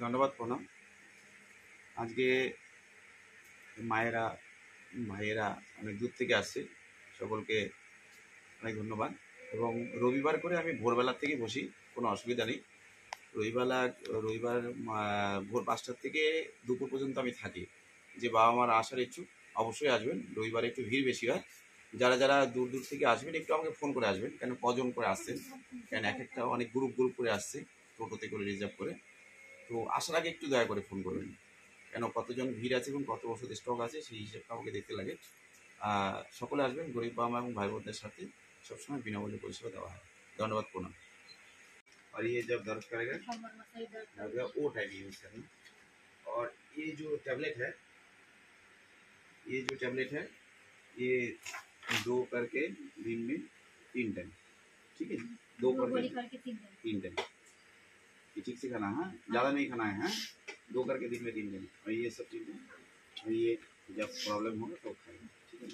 ধন্যবাদ প্রণাম। আজকে মায়েরা ভাইয়েরা অনেক দূর থেকে আসছে, সকলকে অনেক ধন্যবাদ। এবং রবিবার করে আমি ভোরবেলা থেকে বসি, কোনো অসুবিধা নেই। রবিবার ভোর 5টার থেকে দুপুর পর্যন্ত আমি থাকি। যে বাবা মার আসার ইচ্ছুক অবশ্যই আসবেন। রবিবারে একটু ভিড় বেশি হয়। যারা যারা দূর দূর থেকে আসবেন একটু আমাকে ফোন করে আসবেন, কেন কজন করে আসছেন, কেন এক একটা অনেক গ্রুপ গ্রুপ করে আসছে, টোটোতে করে রিজার্ভ করে। তো আসার আগে একটু দয়া করে ফোন করবেন, কেন কতজন ভিড় আছে এবং কত ওষুধ স্টক আছে সেই হিসেবটা আমাকে দেখতে লাগে। সকলে আসবেন, গরিব বাবা মা এবং ভাই বোনদের সাথে সবসময় বিনামূল্যে পরিষেবা দেওয়া হয়। ধন্যবাদ, প্রণাম। और ये जब दर्द करेगा वो टाइम यूज करना। और ये जो टैबलेट है ये 2 करके दिन में 3 टाइम, ठीक है। 2 करके 3 टाइम, ये ठीक से खाना है, ज़्यादा नहीं खाना है, हाँ? 2 करके दिन में 3 टाइम। और ये सब चीज़ें, और ये जब प्रॉब्लम होगा तो खाएंगे, ठीक है।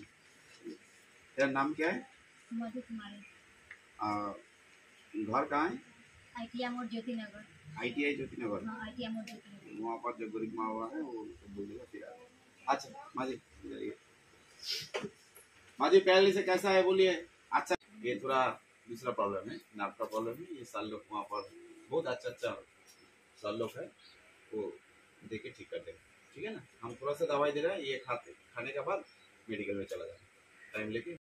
तेरा नाम क्या है? मधु कुमारी। घर कहाँ है? ITI मोड़ ज्योति नगर। ITI ज्योति नगर। हाँ, ITI मोड़ ज्योति नगर। वहाँ पर जो गरीब माँ हुआ है वो तो बोलेगा फिर आगे। अच्छा माजी इधर आइए। माजी पहले से कैसा है बोलिए। अच्छा, ये थोड़ा दूसरा प्रॉब्लम है, नाक का प्रॉब्लम है। ये साल लोग वहाँ पर बहुत अच्छा साल लोग है, वो देके ठीक कर देंगे, ठीक है ना। हम थोड़ा सा दवाई दे रहे हैं, ये खाने के बाद मेडिकल में चला जाए, टाइम लेके